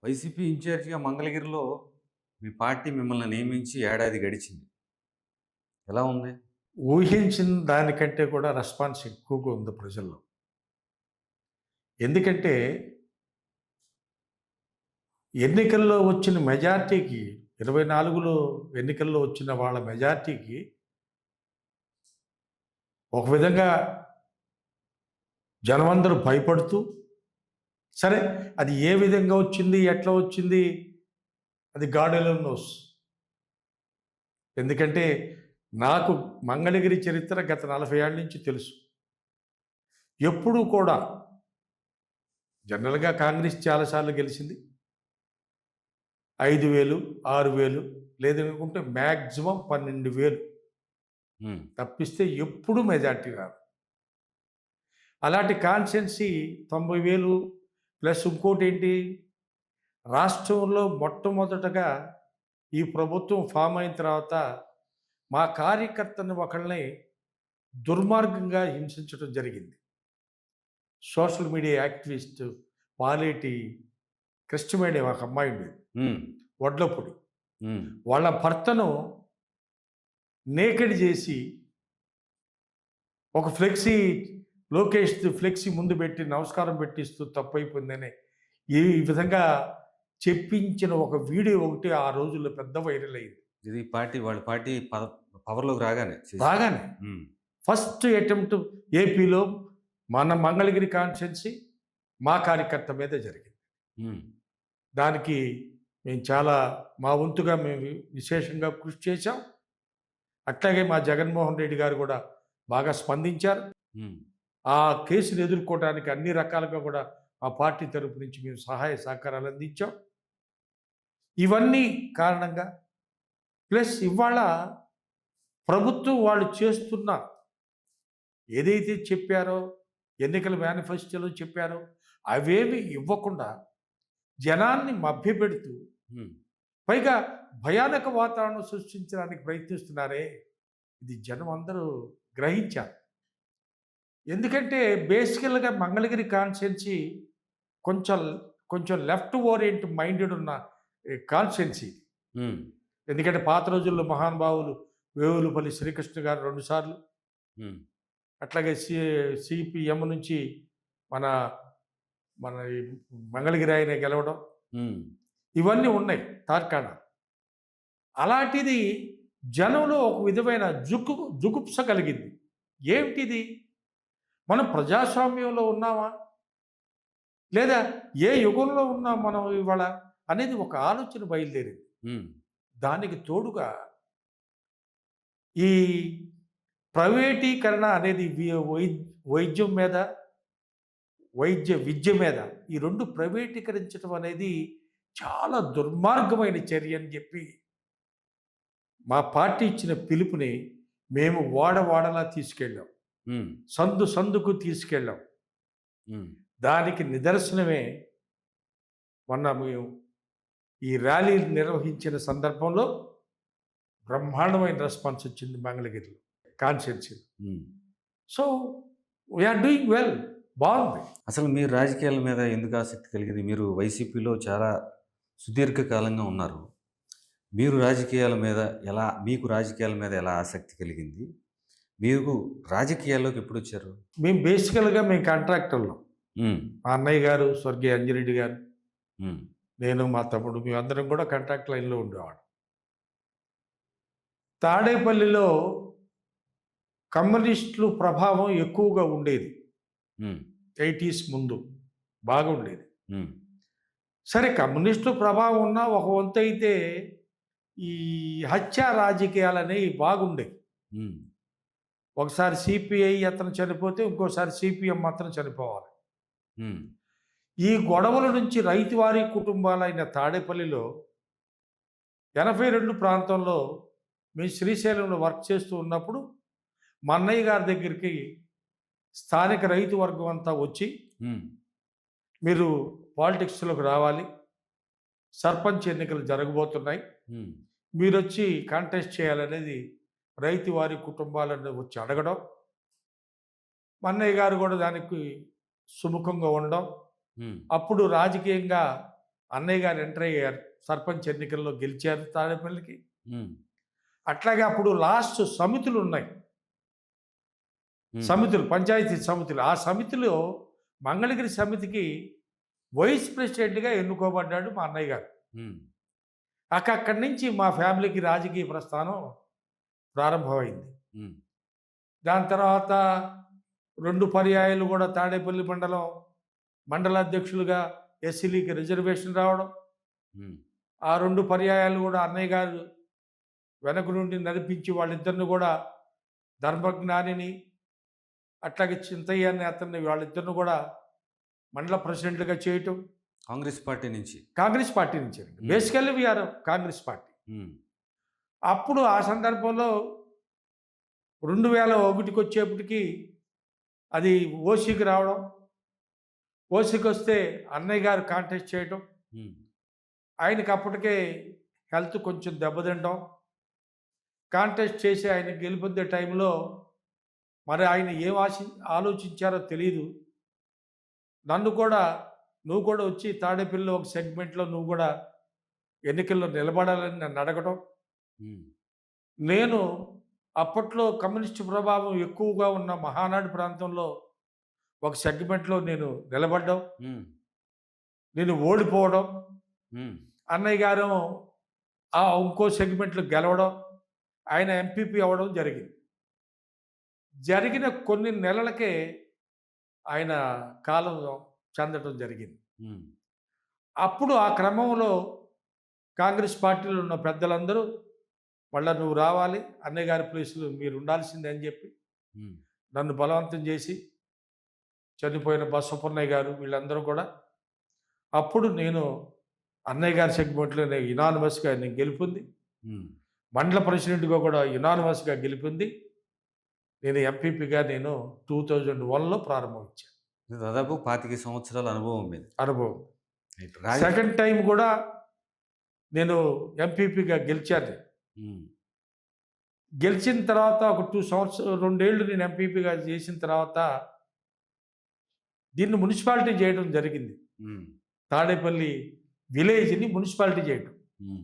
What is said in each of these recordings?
YCP ఇన్ఛార్జిగా మంగళగిరిలో మీ party మిమ్మల్ని నియమించి ఏడాది గడిచింది. ఎలా ఉంది? ఊహించిన దానికంటే కూడా రెస్పాన్స్ ఎక్కువగా ఉంది ప్రజల్లో. ఎందుకంటే ఎన్నికల్లో వచ్చిన మెజార్టీకి 24లో ఎన్నికల్లో వచ్చిన వాళ్ళ మెజార్టీకి ఒక విధంగా జనమందరూ భయపడుతూ, సరే అది ఏ విధంగా వచ్చింది, ఎట్లా వచ్చింది అది గాడ్ అలోన్ నోస్. ఎందుకంటే నాకు మంగళగిరి చరిత్ర గత 40 ఏళ్ళ నుంచి తెలుసు. ఎప్పుడూ కూడా జనరల్గా కాంగ్రెస్ చాలాసార్లు గెలిచింది. 5,000, 6,000 లేదనుకుంటే మ్యాక్సిమం 12,000 తప్పిస్తే ఎప్పుడు మెజార్టీ రాదు. అలాంటి కాన్స్టిట్యున్సీ 90,000 ప్లస్ ఇంకోటి ఏంటి, రాష్ట్రంలో మొట్టమొదటగా ఈ ప్రభుత్వం ఫామ్ అయిన తర్వాత మా కార్యకర్తని ఒకళ్ళని దుర్మార్గంగా హింసించడం జరిగింది. సోషల్ మీడియా యాక్టివిస్ట్ పాలేటి కృష్ణమేణి ఒక అమ్మాయి ఉండేది, వడ్లపూడి. వాళ్ళ భర్తను నేకెడ్ చేసి ఒక ఫ్లెక్సీ లోకేష్ ఫ్లెక్సీ ముందు పెట్టి నమస్కారం పెట్టిస్తూ తప్పైపోయిందని ఈ విధంగా చెప్పించిన ఒక వీడియో ఒకటి ఆ రోజుల్లో పెద్ద వైరల్ అయింది. ఇది వాళ్ళ పార్టీ పవర్లోకి రాగానే ఫస్ట్ అటెంప్ట్ ఏపీలో మన మంగళగిరి కాన్స్టిట్యున్సీ మా కార్యకర్త మీద జరిగింది. దానికి మేము చాలా మా వంతుగా మేము విశేషంగా కృషి చేశాం. అట్లాగే మా జగన్మోహన్ రెడ్డి గారు కూడా బాగా స్పందించారు. ఆ కేసును ఎదుర్కోవడానికి అన్ని రకాలుగా కూడా మా పార్టీ తరపు నుంచి మేము సహాయ సహకారాలు అందించాం. ఇవన్నీ కారణంగా ప్లస్ ఇవాళ ప్రభుత్వం వాళ్ళు చేస్తున్న ఏదైతే చెప్పారో, ఎన్నికల మేనిఫెస్టోలో చెప్పారో అవేవి ఇవ్వకుండా జనాన్ని మభ్యపెడుతూ పైగా భయానక వాతావరణం సృష్టించడానికి ప్రయత్నిస్తున్నారే, ఇది జనం అందరూ గ్రహించారు. ఎందుకంటే బేసికల్గా మంగళగిరి కాన్స్టిట్యున్సీ కొంచెం కొంచెం లెఫ్ట్ ఓరియంట్ మైండెడ్ ఉన్న కాన్స్టిట్యున్సీ. ఎందుకంటే పాత రోజుల్లో మహానుభావులు వేవులపల్లి శ్రీకృష్ణ గారు 2 సార్లు, అట్లాగే సిపిఎం నుంచి మన మన మంగళగిరి ఆయన గెలవడం, ఇవన్నీ ఉన్నాయి తార్కాణ. అలాంటిది జనంలో ఒక విధమైన జుగుప్స కలిగింది. ఏమిటిది, మనం ప్రజాస్వామ్యంలో ఉన్నామా లేదా ఏ యుగంలో ఉన్నాం మనం ఇవాళ అనేది ఒక ఆలోచన బయలుదేరింది. దానికి తోడుగా ఈ ప్రైవేటీకరణ అనేది వైద్యం మీద, విద్య మీద ఈ 2 ప్రైవేటీకరించడం అనేది చాలా దుర్మార్గమైన చర్య అని చెప్పి మా పార్టీ ఇచ్చిన పిలుపుని మేము వాడవాడలా తీసుకెళ్ళాం, సందు సందుకు తీసుకెళ్ళాం. దానికి నిదర్శనమే మొన్న మేము ఈ ర్యాలీ నిర్వహించిన సందర్భంలో బ్రహ్మాండమైన రెస్పాన్స్ వచ్చింది మంగళగిరిలో constituency. So we are doing well, బాగుంది. అసలు మీరు రాజకీయాల మీద ఎందుకు ఆసక్తి కలిగింది? మీరు వైసీపీలో చాలా సుదీర్ఘకాలంగా ఉన్నారు. మీకు రాజకీయాల మీద ఎలా ఆసక్తి కలిగింది? మీరు రాజకీయాల్లోకి ఎప్పుడు వచ్చారు? మేము బేసికల్గా మేము కాంట్రాక్టర్లో, మా అన్నయ్య గారు స్వర్గీయ అంజిరెడ్డి గారు, నేను మా తమ్ముడు మేమందరం కూడా కాంట్రాక్ట్ లైన్లో ఉండేవాడు. తాడేపల్లిలో కమ్యూనిస్టులు ప్రభావం ఎక్కువగా ఉండేది. 80s ముందు బాగా ఉండేది. సరే కమ్యూనిస్టు ప్రభావం ఉన్న ఒక వంతు అయితే ఈ హత్యా రాజకీయాలు అనేవి బాగుండేవి. ఒకసారి సిపిఐ అతను చనిపోతే ఇంకోసారి సిపిఎం మాత్రం చనిపోవాలి. ఈ గొడవల నుంచి రైతువారీ కుటుంబాలైన తాడేపల్లిలో 82 ప్రాంతంలో మేము శ్రీశైలంలో వర్క్ చేస్తూ ఉన్నప్పుడు మా అన్నయ్య గారి దగ్గరికి స్థానిక రైతు వర్గం అంతా వచ్చి, మీరు పాలిటిక్స్లోకి రావాలి, సర్పంచ్ ఎన్నికలు జరగబోతున్నాయి, మీరు వచ్చి కాంటెస్ట్ చేయాలనేది రైతు వారి కుటుంబాలను వచ్చి అడగడం, మా అన్నయ్య గారు కూడా దానికి సుముఖంగా ఉండడం. అప్పుడు రాజకీయంగా అన్నయ్య గారు ఎంటర్ అయ్యారు. సర్పంచ్ ఎన్నికల్లో గెలిచారు తాడేపల్లికి. హ్మ్. అట్లాగే అప్పుడు లాస్ట్ సమితులు ఉన్నాయి. హ్మ్. సమితులు, పంచాయతీ సమితులు. ఆ సమితిలో మంగళగిరి సమితికి వైస్ ప్రెసిడెంట్‌గా ఎన్నుకోబడ్డాడు మా అన్నయ్య గారు. హ్మ్. అక్కడి నుంచి మా ఫ్యామిలీకి రాజకీయ ప్రస్థానం ప్రారంభమైంది. హ్మ్. దాని తర్వాత 2 పర్యాయాలు కూడా తాడేపల్లి మండల అధ్యక్షులుగా ఎస్సీలకి రిజర్వేషన్ రావడం. హ్మ్. ఆ 2 పర్యాయాలు కూడా అన్నయ్య గారు వెనక నుండి నడిపించి వాళ్ళిద్దరిని కూడా ధర్మజ్ఞానిని, అట్లాగే చింతయ్య అనే అతన్ని వాళ్ళిద్దరిని కూడా మండల ప్రెసిడెంట్‌లుగా చేయటం. కాంగ్రెస్ పార్టీ నుంచి. కాంగ్రెస్ పార్టీ నుంచేనండి. హ్మ్. Basically we are Congress party. Hmm. అప్పుడు ఆ సందర్భంలో 2001కొచ్చేప్పటికి అది ఓసీకి రావడం. ఓసీకొస్తే అన్నయ్య గారు కాంటెస్ట్ చేయటం. హ్మ్. ఆయనకి అప్పటికే హెల్త్ కొంచెం దెబ్బతినడం. కాంటెస్ట్ చేసి ఆయన గెలుపొందే టైంలో మరి ఆయన ఏం ఆలోచించారో తెలీదు. నన్ను కూడా "నువ్వు కూడా వచ్చి తాడేపల్లిలో ఒక సెగ్మెంట్‌లో నువ్వు కూడా ఎన్నికల్లో నిలబడాలని" నన్ను అడగడం. హ్మ్. నేను అప్పట్లో కమ్యూనిస్టు ప్రభావం ఎక్కువగా ఉన్న మహానాడు ప్రాంతంలో ఒక సెగ్మెంట్‌లో నేను నిలబడ్డం. హ్మ్. నేను ఓడిపోవడం. హ్మ్. అన్నయ్య గారేమో ఇంకో సెగ్మెంట్‌లో గెలవడం. ఆయన ఎంపీపీ అవ్వడం జరిగింది. జరిగిన కొన్ని నెలలకే ఆయన కాలం చెందటం జరిగింది. హ్మ్. అప్పుడు ఆ క్రమంలో కాంగ్రెస్ పార్టీలో ఉన్న పెద్దలందరూ మళ్ళా "నువ్వు రావాలి. అన్నయ్య గారి ప్లేస్‌లో మీరు ఉండాల్సిందే" అని చెప్పి హ్మ్. నన్ను బలవంతం చేసి చనిపోయిన బసవపున్నయ్య గారు వీళ్ళందరూ కూడా అప్పుడు నేను అన్నయ్య గారి సెగ్మెంట్‌లోనే యునానిమస్‌గా నేను గెలుపొంది, హ్మ్. మండల ప్రెసిడెంట్‌గా కూడా యునానిమస్‌గా గెలుపొంది, నేను ఎంపీపీగా 2001లో ప్రారంభించాను. దాదాపు 25 సంవత్సరాల అనుభవం మీది. అనుభవం. రైట్. సెకండ్ టైమ్ కూడా నేను ఎంపీపీగా గెలిచాను. హ్మ్. గెలిచిన తర్వాత ఒక 2 ఏళ్ళు నేను ఎంపీపీగా చేసిన తర్వాత దీన్ని మున్సిపాలిటీ చేయడం జరిగింది. హ్మ్. తాడేపల్లి విలేజ్‌ని మున్సిపాలిటీ చేయటం. హ్మ్.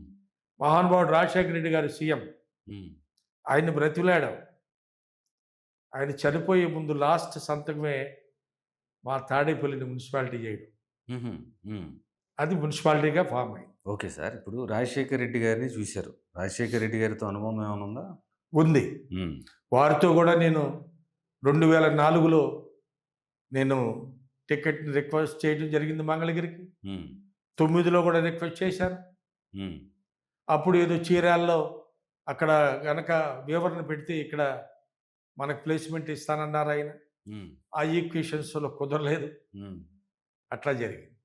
మహానుభావుడు రాజశేఖర రెడ్డి గారు సీఎం. హ్మ్. ఆయన్ని బ్రతిమిలాడాం. ఆయన చనిపోయే ముందు లాస్ట్ సంతకమే మా తాడేపల్లిని మున్సిపాలిటీ చేయడం. హుహు. హ్మ్. అది మున్సిపాలిటీగా ఫార్మ్ అయింది. Okay sir. ఇప్పుడు రాజశేఖర్ రెడ్డి గారిని చూసారు. రాజశేఖర్ రెడ్డి గారితో అనుభవం ఏమైనా ఉందా? ఉంది. హ్మ్. వారితో కూడా నేను 2004లో నేను టికెట్‌ని రిక్వెస్ట్ చేయడం జరిగింది మంగళగిరికి. హ్మ్. 9లో కూడా రిక్వెస్ట్ చేశాను. హ్మ్. అప్పుడు ఏదో చీరాల్లో అక్కడ గనక వివరణ పెడితే ఇక్కడ మనకు ప్లేస్‌మెంట్ ఇస్తానన్నారాయన. హ్మ్. ఆ ఈక్వేషన్స్‌లో కుదరలేదు. హ్మ్. అట్లా జరిగింది.